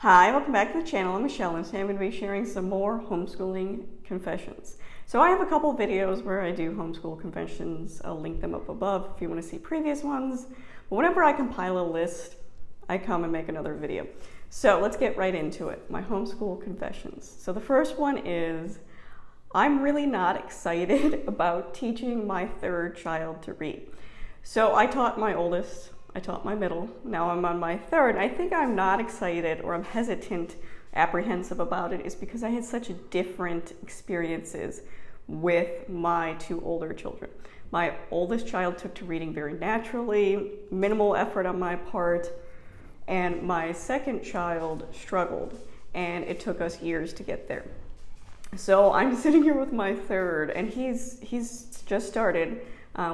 Hi, welcome back to the channel. I'm Michelle, and today I'm going to be sharing some more homeschooling confessions. So I have a couple videos where I do homeschool confessions. I'll link them up above if you want to see previous ones. But whenever I compile a list, I come and make another video. So let's get right into it. My homeschool confessions. So the first one is, I'm really not excited about teaching my third child to read. So I taught my oldest, I taught my middle, now I'm on my third. I think I'm not excited, or I'm hesitant, apprehensive about it, is because I had such different experiences with my two older children. My oldest child took to reading very naturally, minimal effort on my part, and my second child struggled, and it took us years to get there. So I'm sitting here with my third, and he's just started.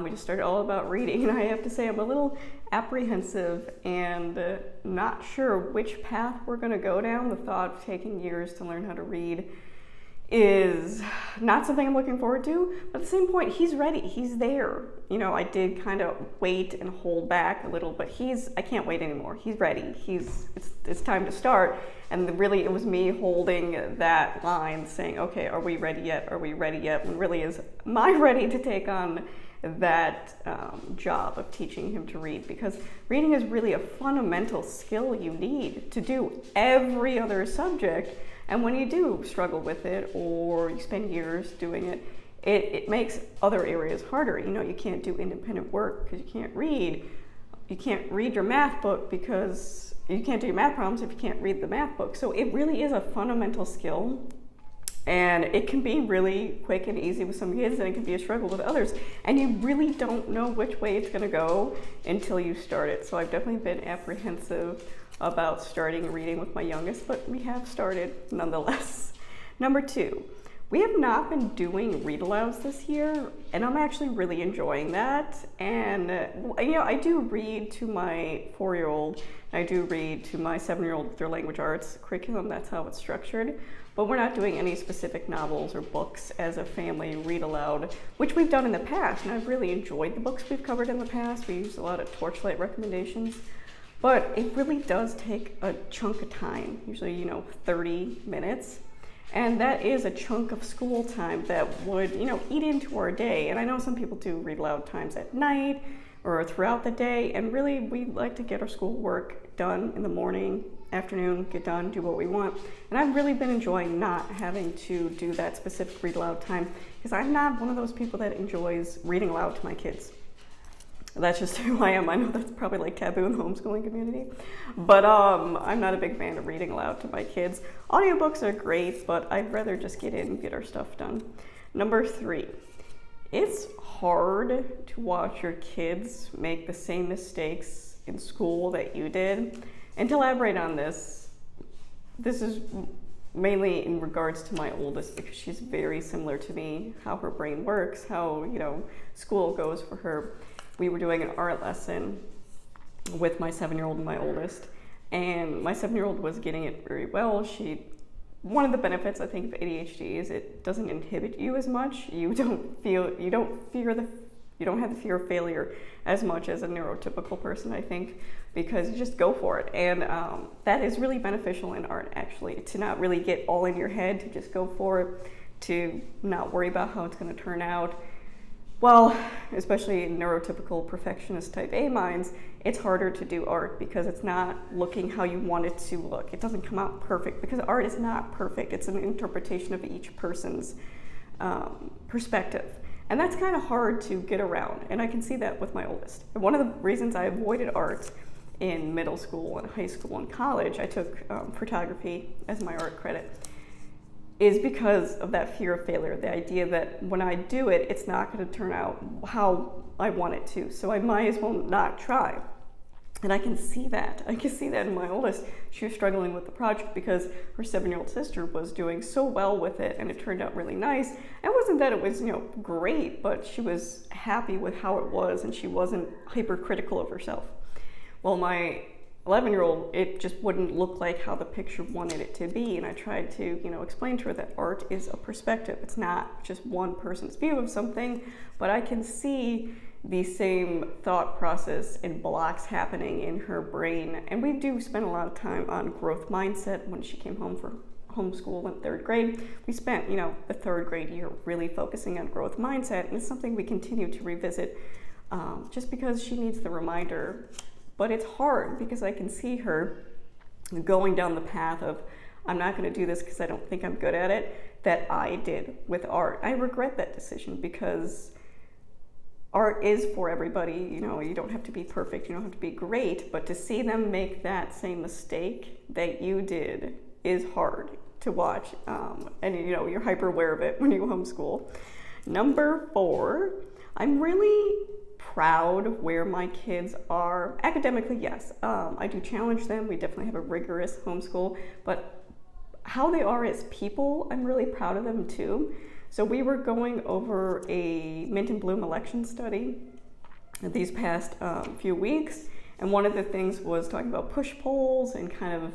We just started all about reading, and I have to say I'm a little apprehensive and not sure which path we're going to go down. The thought of taking years to learn how to read is not something I'm looking forward to, but at the same point, he's ready, he's there. You know, I did kind of wait and hold back a little, but I can't wait anymore. He's ready, it's time to start. And really it was me holding that line saying, okay, are we ready yet? Are we ready yet? When really am I ready to take on that job of teaching him to read? Because reading is really a fundamental skill you need to do every other subject. And when you do struggle with it, or you spend years doing it, it makes other areas harder. You know, you can't do independent work because you can't read. You can't read your math book because you can't do your math problems if you can't read the math book. So it really is a fundamental skill. And it can be really quick and easy with some kids, and it can be a struggle with others. And you really don't know which way it's going to go until you start it. So I've definitely been apprehensive about starting reading with my youngest, but we have started nonetheless. Number 2, we have not been doing read alouds this year, and I'm actually really enjoying that. And you know, I do read to my 4-year-old, I do read to my 7-year-old with their language arts curriculum. That's how it's structured. But we're not doing any specific novels or books as a family read aloud, which we've done in the past, and I've really enjoyed the books we've covered in the past. We used a lot of Torchlight recommendations, but it really does take a chunk of time, usually 30 minutes, and that is a chunk of school time that would eat into our day. And I know some people do read aloud times at night or throughout the day, and really we like to get our schoolwork done in the morning, afternoon, get done, do what we want. And I've really been enjoying not having to do that specific read aloud time, because I'm not one of those people that enjoys reading aloud to my kids. That's just who I am. I know that's probably like taboo in the homeschooling community, but I'm not a big fan of reading aloud to my kids. Audiobooks are great, but I'd rather just get in and get our stuff done. Number 3, it's hard to watch your kids make the same mistakes in school that you did. And to elaborate on this is mainly in regards to my oldest, because she's very similar to me, how her brain works, how school goes for her. We were doing an art lesson with my 7-year-old and my oldest, and my 7-year-old was getting it very well. One of the benefits, I think, of ADHD is it doesn't inhibit you as much. You don't have the fear of failure as much as a neurotypical person, I think, because you just go for it. And that is really beneficial in art, actually, to not really get all in your head, to just go for it, to not worry about how it's going to turn out. Well, especially in neurotypical perfectionist type A minds, it's harder to do art because it's not looking how you want it to look. It doesn't come out perfect because art is not perfect. It's an interpretation of each person's perspective. And that's kind of hard to get around, and I can see that with my oldest. And one of the reasons I avoided art in middle school and high school and college, I took photography as my art credit, is because of that fear of failure, the idea that when I do it, it's not going to turn out how I want it to, so I might as well not try. And I can see that. In my oldest. She was struggling with the project because her 7-year-old sister was doing so well with it, and it turned out really nice. It wasn't that it was, great, but she was happy with how it was, and she wasn't hypercritical of herself. Well, my 11-year-old, it just wouldn't look like how the picture wanted it to be, and I tried to, explain to her that art is a perspective. It's not just one person's view of something, but I can see the same thought process and blocks happening in her brain. And we do spend a lot of time on growth mindset. When she came home for homeschool in 3rd grade, we spent, the 3rd grade year really focusing on growth mindset, and it's something we continue to revisit just because she needs the reminder. But it's hard because I can see her going down the path of, I'm not going to do this because I don't think I'm good at it, that I did with art. I regret that decision because art is for everybody. You don't have to be perfect, you don't have to be great, but to see them make that same mistake that you did is hard to watch. And you're hyper aware of it when you homeschool. Number 4, I'm really proud of where my kids are academically. Yes, I do challenge them. We definitely have a rigorous homeschool, but how they are as people, I'm really proud of them too. So we were going over a Mint and Bloom election study these past few weeks, and one of the things was talking about push polls and kind of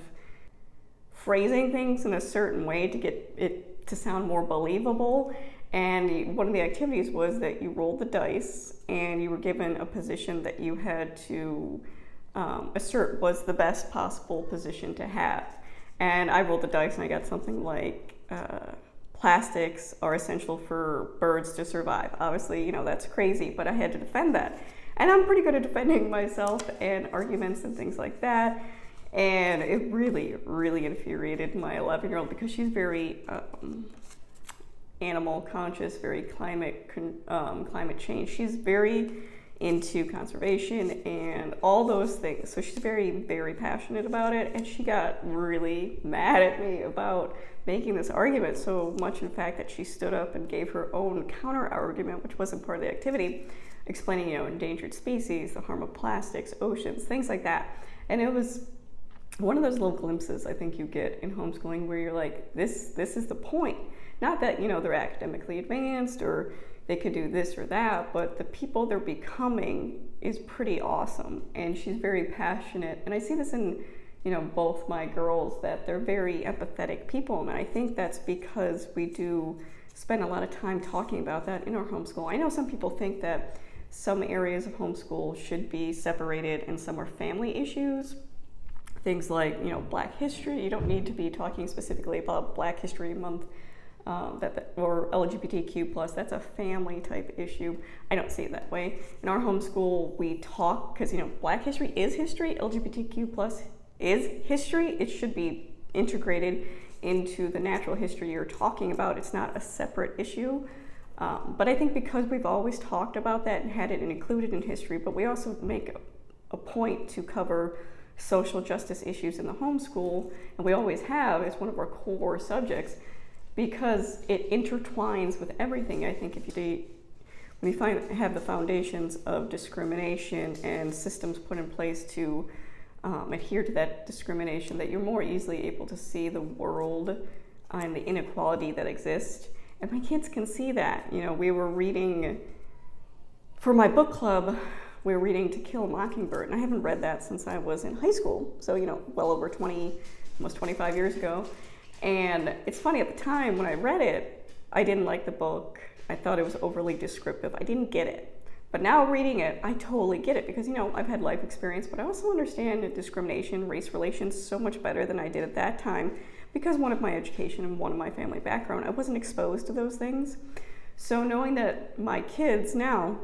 phrasing things in a certain way to get it to sound more believable. And one of the activities was that you rolled the dice and you were given a position that you had to assert was the best possible position to have. And I rolled the dice and I got something like plastics are essential for birds to survive. Obviously, that's crazy, but I had to defend that. And I'm pretty good at defending myself and arguments and things like that. And it really, really infuriated my 11-year-old because she's very animal conscious, very climate change. She's very into conservation and all those things. So she's very, very passionate about it. And she got really mad at me about making this argument, so much in fact that she stood up and gave her own counter argument, which wasn't part of the activity, explaining, endangered species, the harm of plastics, oceans, things like that. And it was one of those little glimpses I think you get in homeschooling where you're like, this is the point. Not that, they're academically advanced or they could do this or that, but the people they're becoming is pretty awesome. And she's very passionate. And I see this in, both my girls, that they're very empathetic people. And I think that's because we do spend a lot of time talking about that in our homeschool. I know some people think that some areas of homeschool should be separated and some are family issues. Things like, Black history. You don't need to be talking specifically about Black History Month or LGBTQ+. That's a family type issue. I don't see it that way. In our homeschool, we talk because, Black history is history. LGBTQ+ is history. It should be integrated into the natural history you're talking about. It's not a separate issue. But I think because we've always talked about that and had it included in history, but we also make a point to cover social justice issues in the homeschool, and we always have. It's one of our core subjects because it intertwines with everything. I think when you have the foundations of discrimination and systems put in place to adhere to that discrimination, that you're more easily able to see the world and the inequality that exists. And my kids can see that. We were reading, for my book club, we were reading To Kill a Mockingbird, and I haven't read that since I was in high school, so well over 20, almost 25 years ago. And it's funny, at the time when I read it, I didn't like the book. I thought it was overly descriptive. I didn't get it. But now reading it, I totally get it because, I've had life experience, but I also understand discrimination, race relations so much better than I did at that time because one of my education and one of my family background, I wasn't exposed to those things. So knowing that my kids now,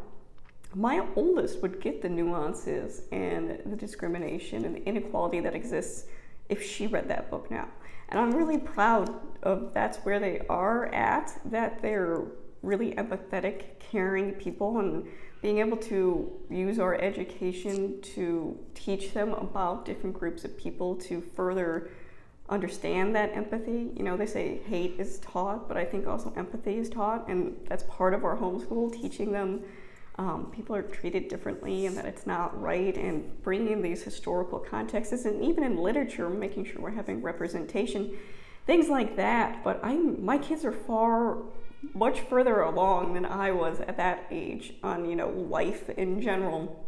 my oldest would get the nuances and the discrimination and the inequality that exists if she read that book now. And I'm really proud of that's where they are at, that they're really empathetic, caring people, and being able to use our education to teach them about different groups of people to further understand that empathy. They say hate is taught, but I think also empathy is taught, and that's part of our homeschool, teaching them people are treated differently and that it's not right, and bringing these historical contexts, and even in literature, making sure we're having representation, things like that. But my kids are much further along than I was at that age on, life in general.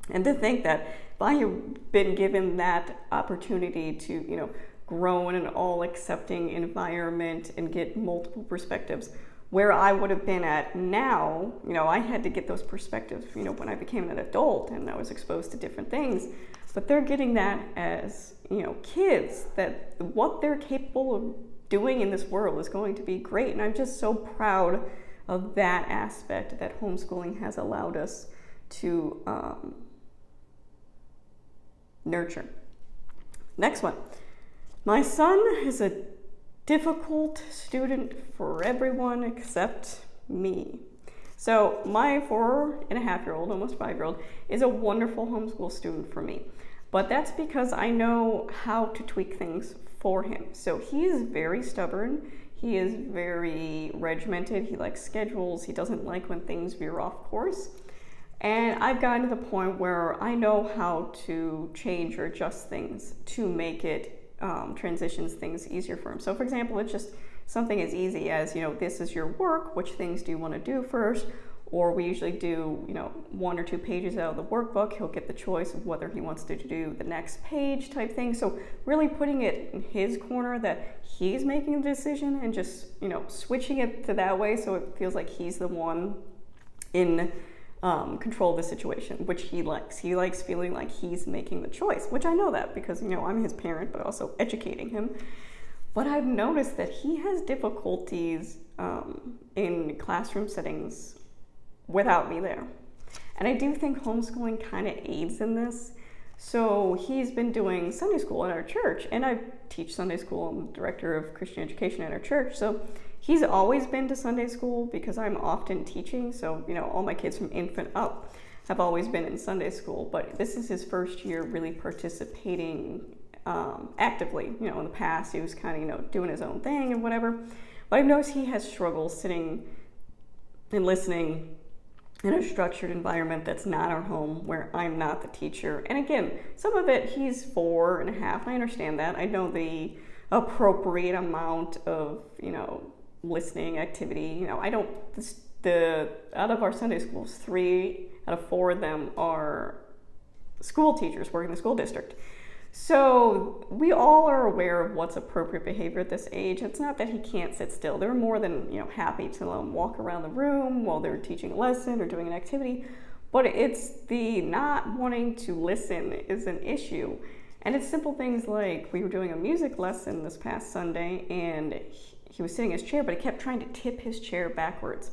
And to think that if I had been given that opportunity to, grow in an all-accepting environment and get multiple perspectives, where I would have been at now, I had to get those perspectives, when I became an adult and I was exposed to different things. But they're getting that as, kids, that what they're capable of doing in this world is going to be great. And I'm just so proud of that aspect that homeschooling has allowed us to nurture. Next one. My son is a difficult student for everyone except me. So my 4.5-year-old, almost 5-year-old, is a wonderful homeschool student for me. But that's because I know how to tweak things for him. So he is very stubborn. He is very regimented. He likes schedules. He doesn't like when things veer off course. And I've gotten to the point where I know how to change or adjust things to make it transitions things easier for him. So for example, it's just something as easy as, this is your work, which things do you want to do first? Or we usually do, 1 or 2 pages out of the workbook. He'll get the choice of whether he wants to do the next page type thing. So really putting it in his corner that he's making the decision and just, switching it to that way so it feels like he's the one in control of the situation, which he likes. He likes feeling like he's making the choice, which I know that because, I'm his parent, but also educating him. But I've noticed that he has difficulties in classroom settings without me there. And I do think homeschooling kind of aids in this. So he's been doing Sunday school at our church, and I teach Sunday school. I'm the director of Christian education at our church. So he's always been to Sunday school because I'm often teaching. So, all my kids from infant up have always been in Sunday school. But this is his first year really participating actively. In the past, he was kind of, doing his own thing and whatever. But I've noticed he has struggled sitting and listening in a structured environment that's not our home, where I'm not the teacher. And again, some of it, he's 4.5. I understand that. I know the appropriate amount of, listening activity. I don't, out of our Sunday schools, 3 out of 4 of them are school teachers working in the school district. So we all are aware of what's appropriate behavior at this age. It's not that he can't sit still. They're more than happy to let him walk around the room while they're teaching a lesson or doing an activity. But it's the not wanting to listen is an issue. And it's simple things like we were doing a music lesson this past Sunday, and he was sitting in his chair, but he kept trying to tip his chair backwards.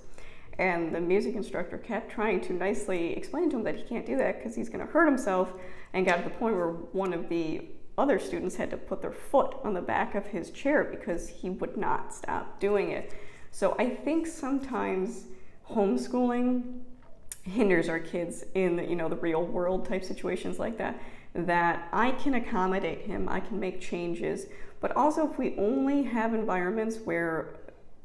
And the music instructor kept trying to nicely explain to him that he can't do that because he's going to hurt himself, and got to the point where one of the other students had to put their foot on the back of his chair because he would not stop doing it. So I think sometimes homeschooling hinders our kids in the real world type situations like that, that I can accommodate him, I can make changes, but also if we only have environments where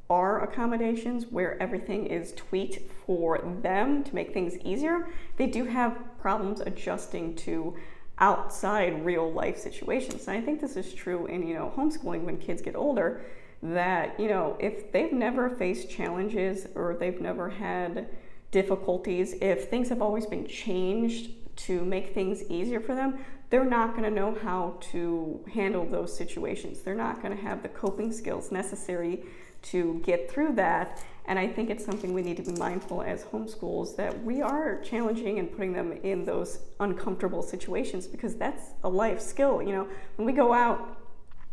our accommodations, where everything is tweaked for them to make things easier, they do have problems adjusting to outside real life situations. And I think this is true in homeschooling when kids get older, that if they've never faced challenges or they've never had difficulties, if things have always been changed to make things easier for them, they're not going to know how to handle those situations. They're not going to have the coping skills necessary to get through that. And I think it's something we need to be mindful as homeschools, that we are challenging and putting them in those uncomfortable situations, because that's a life skill. When we go out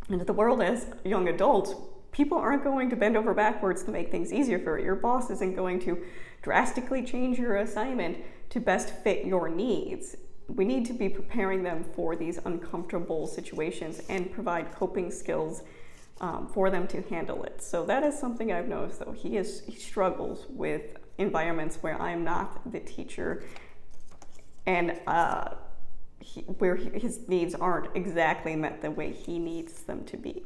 into the world as young adults, people aren't going to bend over backwards to make things easier for you. Your boss isn't going to drastically change your assignment to best fit your needs. We need to be preparing them for these uncomfortable situations and provide coping skills for them to handle it. So that is something I've noticed, though. He struggles with environments where I'm not the teacher, and where his needs aren't exactly met the way he needs them to be.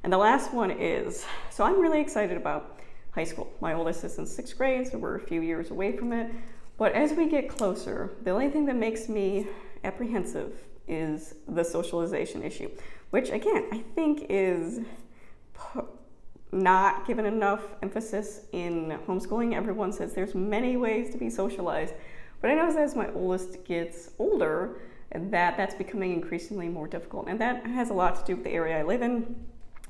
And the last one is, so I'm really excited about high school. My oldest is in 6th grade, so we're a few years away from it. But as we get closer, the only thing that makes me apprehensive is the socialization issue, which again, I think is not given enough emphasis in homeschooling. Everyone says there's many ways to be socialized, but I notice as my oldest gets older, that's becoming increasingly more difficult. And that has a lot to do with the area I live in.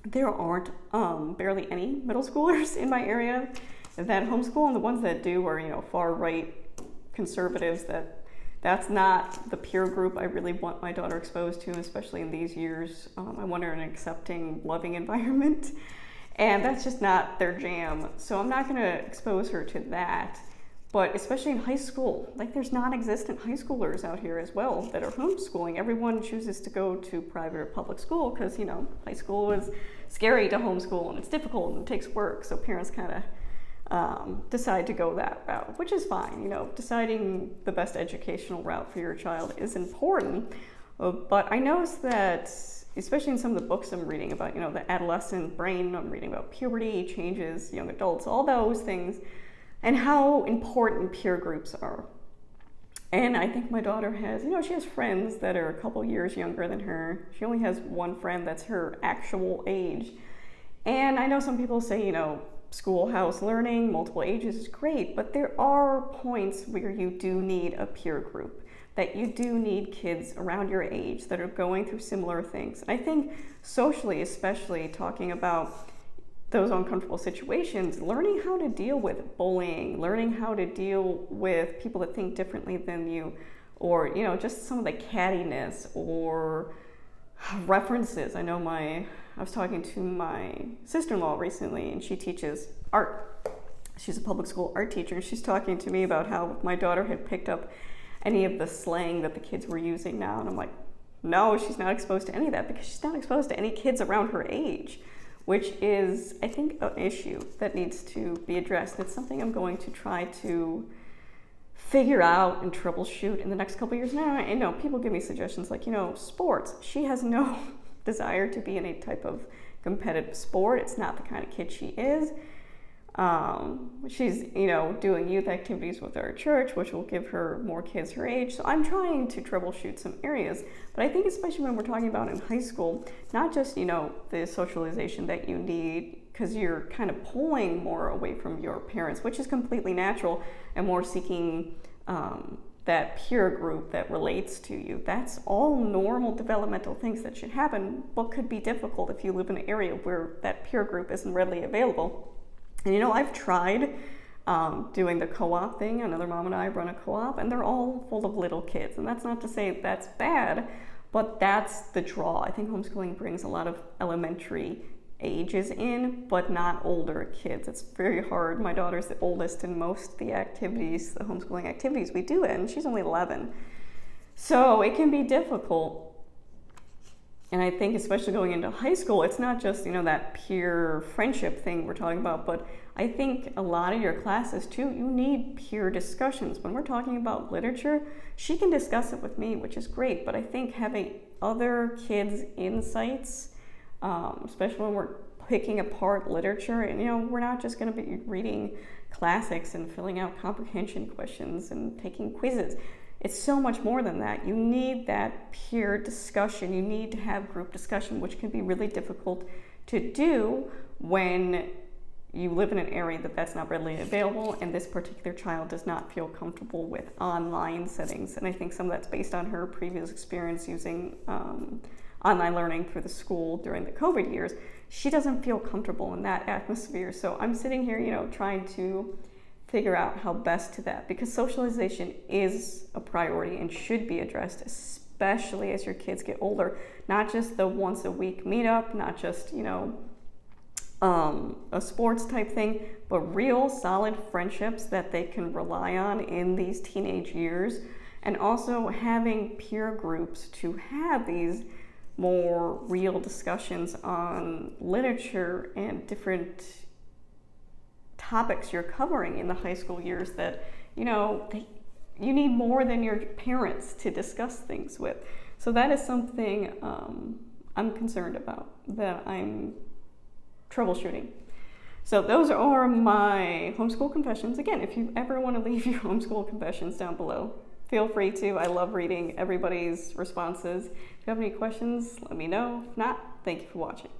there aren't barely any middle schoolers in my area that homeschool, and the ones that do are, far right conservatives. That's not the peer group I really want my daughter exposed to, especially in these years. I want her in an accepting, loving environment, and that's just not their jam. So I'm not going to expose her to that. But especially in high school, like there's non-existent high schoolers out here as well that are homeschooling. Everyone chooses to go to private or public school because, high school is scary to homeschool and it's difficult and it takes work. So parents kind of decide to go that route, which is fine. Deciding the best educational route for your child is important. But I noticed that, especially in some of the books I'm reading about, the adolescent brain, I'm reading about puberty, changes, young adults, all those things, and how important peer groups are. And I think my daughter has, she has friends that are a couple years younger than her. She only has one friend that's her actual age. And I know some people say, schoolhouse learning, multiple ages is great, but there are points where you do need a peer group, that you do need kids around your age that are going through similar things. And I think socially, especially talking about those uncomfortable situations, learning how to deal with bullying, learning how to deal with people that think differently than you, or just some of the cattiness or references. I know I was talking to my sister-in-law recently, and she teaches art. She's a public school art teacher, and she's talking to me about how my daughter had picked up any of the slang that the kids were using now, and I'm like, no, she's not exposed to any of that because she's not exposed to any kids around her age, which is, I think, an issue that needs to be addressed. It's something I'm going to try to figure out and troubleshoot in the next couple of years. Now, I know people give me suggestions like, sports. She has no desire to be in a type of competitive sport. It's not the kind of kid she is. She's, doing youth activities with our church, which will give her more kids her age. So I'm trying to troubleshoot some areas. But I think especially when we're talking about in high school, not just, the socialization that you need, because you're kind of pulling more away from your parents, which is completely natural, and more seeking that peer group that relates to you. That's all normal developmental things that should happen, but could be difficult if you live in an area where that peer group isn't readily available. And I've tried doing the co-op thing. Another mom and I run a co-op, and they're all full of little kids. And that's not to say that's bad, but that's the draw. I think homeschooling brings a lot of elementary ages in, but not older kids. It's very hard. My daughter's the oldest in most of the activities, the homeschooling activities we do, and she's only 11. So it can be difficult. And I think especially going into high school, it's not just, that peer friendship thing we're talking about, but I think a lot of your classes too, you need peer discussions. When we're talking about literature, she can discuss it with me, which is great, but I think having other kids' insights, especially when we're picking apart literature, and we're not just going to be reading classics and filling out comprehension questions and taking quizzes. It's so much more than that. You need that peer discussion. You need to have group discussion, which can be really difficult to do when you live in an area that's not readily available, and this particular child does not feel comfortable with online settings. And I think some of that's based on her previous experience using online learning through the school during the COVID years. She doesn't feel comfortable in that atmosphere. So I'm sitting here, trying to figure out how best to that, because socialization is a priority and should be addressed, especially as your kids get older. Not just the once a week meetup, not just, a sports type thing, but real solid friendships that they can rely on in these teenage years, and also having peer groups to have these more real discussions on literature and different topics you're covering in the high school years that, you need more than your parents to discuss things with. So that is something I'm concerned about, that I'm troubleshooting. So those are my homeschool confessions. Again, if you ever want to leave your homeschool confessions down below, feel free to. I love reading everybody's responses. If you have any questions, let me know. If not, thank you for watching.